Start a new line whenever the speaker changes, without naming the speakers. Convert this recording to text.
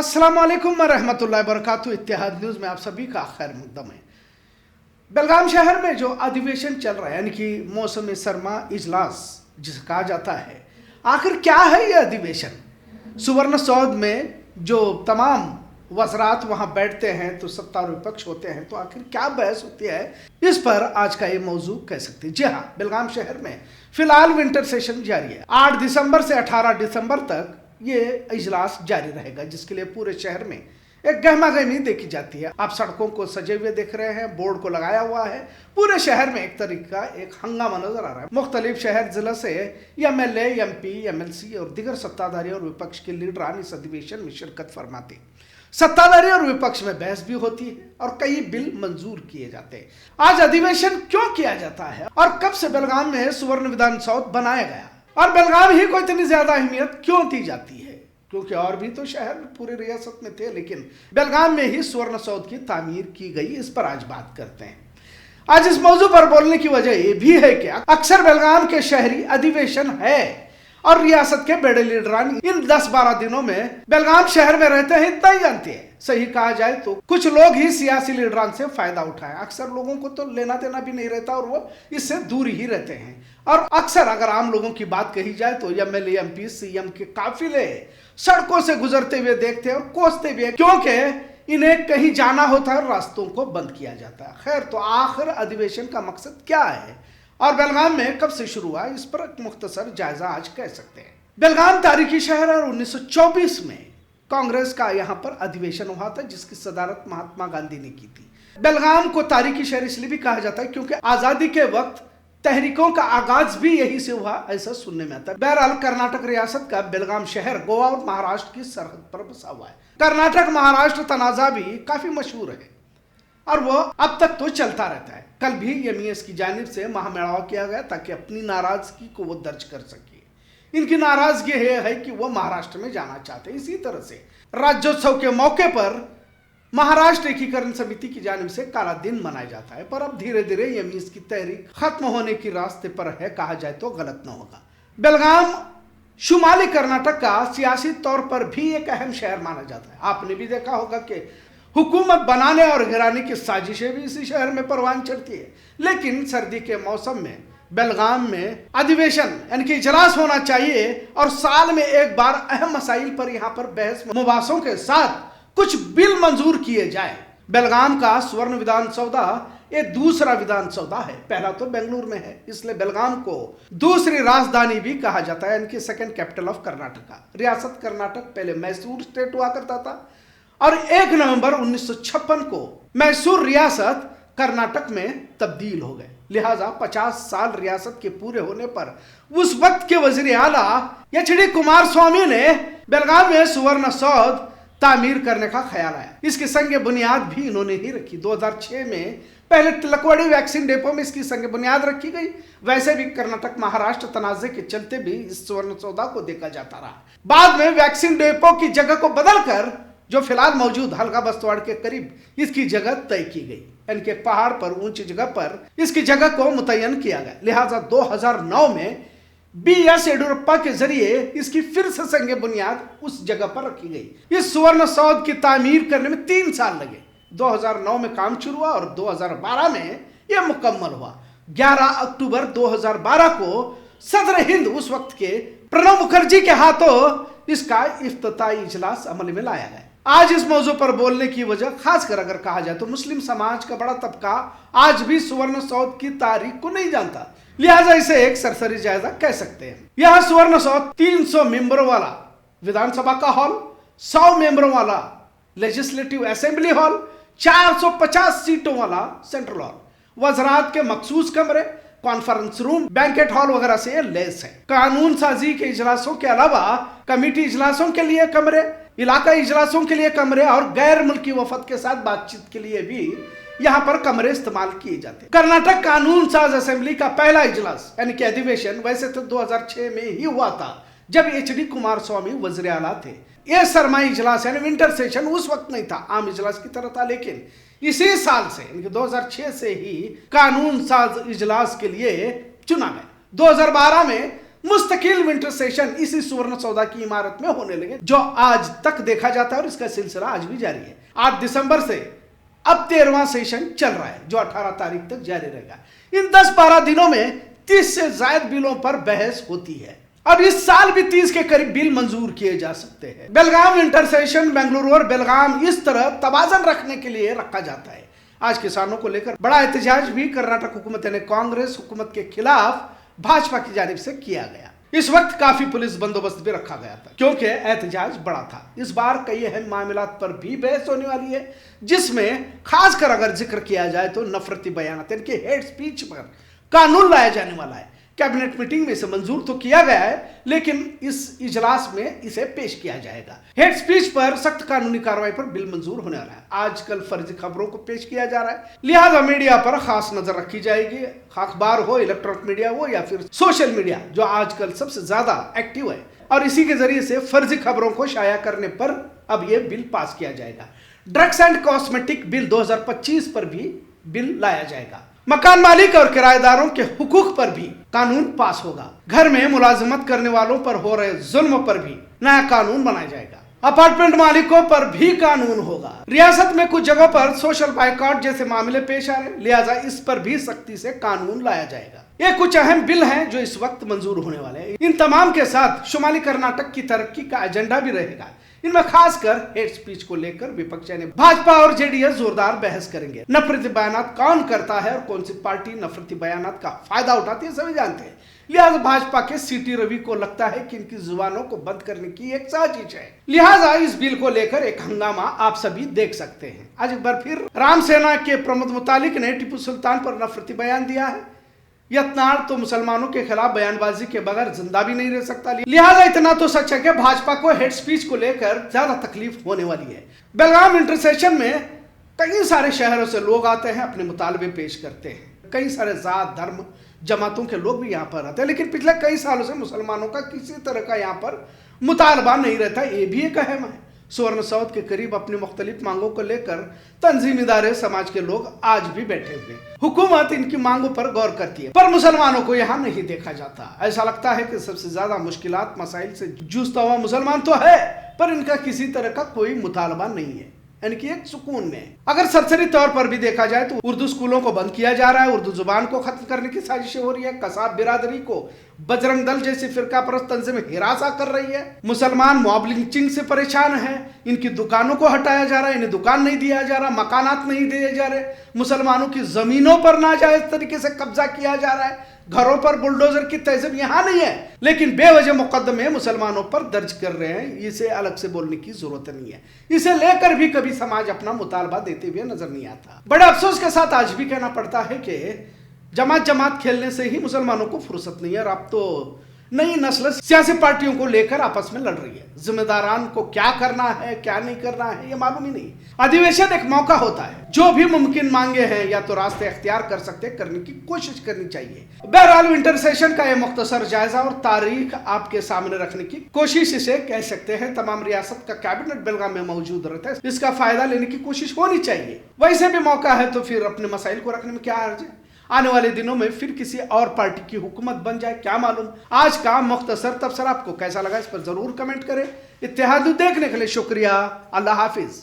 अस्सलाम वालेकुम रहमतुल्लाहि वबरकातुहू। इत्तेहाद न्यूज़ में आप सभी का खैर मुकदम है। बेलगाम शहर में जो अधिवेशन चल रहा है यानी कि मौसम सरमा इजलास जिसे कहा जाता है, आखिर क्या है ये अधिवेशन? सुवर्ण सौध में जो तमाम वज़रात वहाँ बैठते हैं तो सत्ता और विपक्ष होते हैं, तो आखिर क्या बहस होती है, इस पर आज का ये मौजू कह सकते हैं। जी हाँ, बेलगाम शहर में फिलहाल विंटर सेशन जारी है। 8 दिसंबर से 18 दिसंबर तक ये इजलास जारी रहेगा, जिसके लिए पूरे शहर में एक गहमा गहमी देखी जाती है। आप सड़कों को सजे हुए देख रहे हैं, बोर्ड को लगाया हुआ है। पूरे शहर में एक तरीका एक हंगामा नजर आ रहा है। मुख्तलिफ शहर जिला से MLA, MP, MLC और दिगर सत्ताधारी और विपक्ष के लीडरान इस अधिवेशन में शिरकत फरमाते। सत्ताधारी और विपक्ष में बहस भी होती है और कई बिल मंजूर किए जाते हैं। आज अधिवेशन क्यों किया जाता है और कब से बेलगाम में सुवर्ण विधान सौध बनाया गया और बेलगाम ही को इतनी ज्यादा अहमियत क्यों दी जाती है? क्योंकि और भी तो शहर पूरे रियासत में थे, लेकिन बेलगाम में ही सुवर्ण सौध की तामीर की गई। इस पर आज बात करते हैं। आज इस मौजू पर बोलने की वजह यह भी है कि अक्सर बेलगाम के शहरी अधिवेशन है और रियासत के बड़े लीडरान इन 10-12 दिनों में बेलगाम शहर में रहते हैं, इतना ही जानते हैं। सही कहा जाए तो कुछ लोग ही सियासी लीडरान से फायदा उठाएं। अक्सर लोगों को तो लेना देना भी नहीं रहता और वो इससे दूर ही रहते हैं। और अक्सर अगर आम लोगों की बात कही जाए तो MLA, MP, CM के काफिले सड़कों से गुजरते हुए देखते हैं और कोसते भी हैं, क्योंकि इन्हें कहीं जाना होता है और रास्तों को बंद किया जाता है। खैर, तो आखिर अधिवेशन का मकसद क्या है और बेलगाम में कब से शुरू हुआ, इस पर एक मुख्तसर जायजा आज कह सकते हैं। बेलगाम तारीखी शहर है और 1924 में कांग्रेस का यहाँ पर अधिवेशन हुआ था, जिसकी सदारत महात्मा गांधी ने की थी। बेलगाम को तारीखी शहर इसलिए भी कहा जाता है क्योंकि आजादी के वक्त तहरीकों का आगाज भी यही से हुआ, ऐसा सुनने में आता है। बहरहाल, कर्नाटक रियासत का बेलगाम शहर गोवा और महाराष्ट्र की सरहद पर बसा हुआ है। कर्नाटक महाराष्ट्र तनाजा भी काफी मशहूर है और वो अब तक तो चलता रहता है। कल भी MES की जानिब से महामेलवाव किया गया ताकि अपनी नाराजगी को वो दर्ज कर सके। इनकी नाराजगी है कि वो महाराष्ट्र में जाना चाहते हैं। इसी तरह से राज्योत्सव के मौके पर महाराष्ट्र एकीकरण समिति की जानिब से काला दिन मनाया जाता है, पर अब धीरे धीरे MES की तहरीक खत्म होने की रास्ते पर है, कहा जाए तो गलत न होगा। बेलगाम शुमाली कर्नाटक का सियासी तौर पर भी एक अहम शहर माना जाता है। आपने भी देखा होगा कि हुकूमत बनाने और गिराने की साजिशें भी इसी शहर में परवान चढ़ती है। लेकिन सर्दी के मौसम में बेलगाम में अधिवेशन यानी कि इजलास होना चाहिए और साल में एक बार अहम मसाइल पर यहाँ पर बहस मुबासों के साथ कुछ बिल मंजूर किए जाए। बेलगाम का सुवर्ण विधान सौदा ये दूसरा विधान सौदा है। पहला तो बेंगलुरु में है, इसलिए बेलगाम को दूसरी राजधानी भी कहा जाता है, इनकी सेकंड कैपिटल ऑफ कर्नाटका। रियासत कर्नाटक पहले मैसूर स्टेट हुआ करता था और 1 नवंबर 1956 को मैसूर रियासत कर्नाटक में तब्दील हो गए। लिहाजा 50 साल रियासत के पूरे होने पर उस वक्त के वजीर आला HD कुमारस्वामी ने बेलगाम में सुवर्ण सौध तामीर करने का ख्याल आया। इसकी संग बुनियाद भी इन्होंने ही रखी। 2006 में पहले तिलकवाड़ी वैक्सीन डेपो में इसकी संग बुनियाद रखी गई। वैसे भी कर्नाटक महाराष्ट्र तनाजे के चलते भी इस सुवर्ण सौदा को देखा जाता रहा। बाद में वैक्सीन डेपो की जगह को बदलकर जो फिलहाल मौजूद हल्का बस्तवाड़ के करीब इसकी जगह तय की गई, यानी कि पहाड़ पर ऊंची जगह पर इसकी जगह को मुतय्यन किया गया। लिहाजा 2009 में BS येडियुरप्पा के जरिए इसकी फिर से संग बुनियाद उस जगह पर रखी गई। इस सुवर्ण सौध की तामीर करने में 3 साल लगे। 2009 में काम शुरू हुआ और 2012 में यह मुकम्मल हुआ। 11 अक्टूबर 2012 को सदर हिंद उस वक्त के प्रणब मुखर्जी के हाथों इसका इफ्तिताई इजलास अमल में लाया गया। आज इस मौजू पर बोलने की वजह खासकर अगर कहा जाए तो मुस्लिम समाज का बड़ा तबका आज भी सुवर्ण सौध की तारीख को नहीं जानता। लिहाजा इसे एक सरसरी जायजा कह सकते हैं। यह सुवर्ण सौध 300 मेंबरों वाला विधानसभा का हॉल, 100 मेंबरों वाला लेजिस्लेटिव असेंबली हॉल, 450 सीटों वाला सेंट्रल हॉल, वज़रात के मखसूस कमरे, कॉन्फ्रेंस रूम, बैंकेट हॉल वगैरह से लैस है। कानून साजी के इजलासों के अलावा कमेटी इजलासों के लिए कमरे, इलाका इजलासों के लिए कमरे और गैर मुल्की वफद के साथ बातचीत के लिए भी यहाँ पर कमरे इस्तेमाल किए जाते हैं। कर्नाटक कानून साज असेंबली का पहला इजलास यानी कि अधिवेशन वैसे तो 2006 में ही हुआ था, जब HD कुमारस्वामी वज़ीर आला थे। यह सरमाई इजलास यानी विंटर सेशन उस वक्त नहीं था, आम इजलास की तरह था, लेकिन इसी साल से यानी कि 2006 से ही कानून साज इजलास के लिए चुना गया। 2012 में मुस्तकिल विंटर सेशन इसी सुवर्ण सौदा की इमारत में होने लगे, जो आज तक देखा जाता है और इसका सिलसिला आज भी जारी है। 8 दिसंबर से अब 13वां सेशन चल रहा है, जो 18 तारीख तक जारी रहेगा। इन 10-12 दिनों में 30 से ज्यादा बिलों पर बहस होती है और इस साल भी 30 के करीब बिल मंजूर किए जा सकते हैं। बेलगाम विंटर सेशन बेंगलुरु और बेलगाम इस तरह तवाजन रखने के लिए रखा जाता है। आज किसानों को लेकर बड़ा एहतजाज भी कर्नाटक हुकूमत ने कांग्रेस हुकूमत के खिलाफ भाजपा की जानिब से किया गया। इस वक्त काफी पुलिस बंदोबस्त भी रखा गया था, क्योंकि एहतजाज बड़ा था। इस बार कई अहम मामलात पर भी बहस होने वाली है, जिसमें खासकर अगर जिक्र किया जाए तो नफरती बयानात यानी कि हेट स्पीच पर कानून लाया जाने वाला है। कैबिनेट मीटिंग में इसे मंजूर तो किया गया है, लेकिन इस इजलास में इसे पेश किया जाएगा। हेट स्पीच पर सख्त कानूनी कार्रवाई पर बिल मंजूर होने वाला है। आजकल फर्जी खबरों को पेश किया जा रहा है, लिहाजा मीडिया पर खास नजर रखी जाएगी। अखबार हो, इलेक्ट्रॉनिक मीडिया हो या फिर सोशल मीडिया, जो आजकल सबसे ज्यादा एक्टिव है, और इसी के जरिए से फर्जी खबरों को शाया करने पर अब यह बिल पास किया जाएगा। ड्रग्स एंड कॉस्मेटिक बिल 2025 पर भी बिल लाया जाएगा। मकान मालिक और किराएदारों के हुकूक पर भी कानून पास होगा। घर में मुलाजिमत करने वालों पर हो रहे जुल्म पर भी नया कानून बनाया जाएगा। अपार्टमेंट मालिकों पर भी कानून होगा। रियासत में कुछ जगहों पर सोशल बाइकआउट जैसे मामले पेश आ रहे, लिहाजा इस पर भी सख्ती से कानून लाया जाएगा। ये कुछ अहम बिल हैं जो इस वक्त मंजूर होने वाले हैं। इन तमाम के साथ शुमाली कर्नाटक की तरक्की का एजेंडा भी रहेगा। इनमें खासकर हेट स्पीच को लेकर विपक्ष यानी भाजपा और जेडीएस जोरदार बहस करेंगे। नफरती बयानात कौन करता है और कौन सी पार्टी नफरती बयानात का फायदा उठाती है, सभी जानते हैं। लिहाजा भाजपा के सीटी रवि को लगता है कि इनकी जुबानों को बंद करने की एक साजिश है। लिहाजा इस बिल को लेकर एक हंगामा आप सभी देख सकते हैं। आज एक बार फिर राम सेना के प्रमुख मुतालिक ने टिप्पू सुल्तान पर नफरती बयान दिया है। यत्नाड़ तो मुसलमानों के खिलाफ बयानबाजी के बगैर जिंदा भी नहीं रह सकता। लिहाजा इतना तो सच है कि भाजपा को हेट स्पीच को लेकर ज्यादा तकलीफ होने वाली है। बेलगाम विंटर सेशन में कई सारे शहरों से लोग आते हैं, अपने मुतालबे पेश करते हैं। कई सारे जात धर्म जमातों के लोग भी यहाँ पर आते हैं, लेकिन पिछले कई सालों से मुसलमानों का किसी तरह का यहाँ पर मुतालबा नहीं रहता। ये भी एक अहम है। सुवर्ण सौद के करीब अपनी मुख्तलिफ मांगों को लेकर तंजीम इदारे समाज के लोग आज भी बैठे हुए। हुकूमत इनकी मांगों पर गौर करती है, पर मुसलमानों को यहाँ नहीं देखा जाता। ऐसा लगता है कि सबसे ज्यादा मुश्किलात मसाइल से जूझता हुआ मुसलमान तो है, पर इनका किसी तरह का कोई मुतालबा नहीं है, यानी कि एक सुकून में। अगर सरसरी तौर पर भी देखा जाए तो उर्दू स्कूलों को बंद किया जा रहा है, उर्दू जुबान को खत्म करने की साजिशें हो रही है, कसाब बिरादरी को बजरंग दल जैसी फिरका परस्त तंजीमें हिरासा कर रही है, मुसलमान मॉब लिंचिंग से परेशान है, इनकी दुकानों को हटाया जा रहा है, इन्हें दुकान नहीं दिया जा रहा, मकानात नहीं दिए जा रहे, मुसलमानों की जमीनों पर नाजायज तरीके से कब्जा किया जा रहा है, घरों पर बुलडोजर की तहजीब यहाँ नहीं है, लेकिन बेवजह मुकदमे मुसलमानों पर दर्ज कर रहे हैं। इसे अलग से बोलने की जरूरत नहीं है। इसे लेकर भी कभी समाज अपना मुतालबा देते हुए नजर नहीं आता। बड़े अफसोस के साथ आज भी कहना पड़ता है कि जमात खेलने से ही मुसलमानों को फुर्सत नहीं है और अब तो नई नस्ल सियासी पार्टियों को लेकर आपस में लड़ रही है। जिम्मेदारान को क्या करना है क्या नहीं करना है ये मालूम ही नहीं। अधिवेशन एक मौका होता है, जो भी मुमकिन मांगे हैं या तो रास्ते इख्तियार कर सकते, करने की कोशिश करनी चाहिए। बहरहाल विंटर सेशन का यह मुख्तसर जायजा और तारीख आपके सामने रखने की कोशिश इसे कह सकते हैं। तमाम रियासत का कैबिनेट बेलगाम में मौजूद रहता है, इसका फायदा लेने की कोशिश होनी चाहिए। वैसे भी मौका है तो फिर अपने मसाइल को रखने में क्या हर्ज है। आने वाले दिनों में फिर किसी और पार्टी की हुकूमत बन जाए, क्या मालूम। आज का मुख्तसर तबसरा आपको कैसा लगा, इस पर जरूर कमेंट करें। इत्तेहाद देखने के लिए शुक्रिया। अल्लाह हाफिज।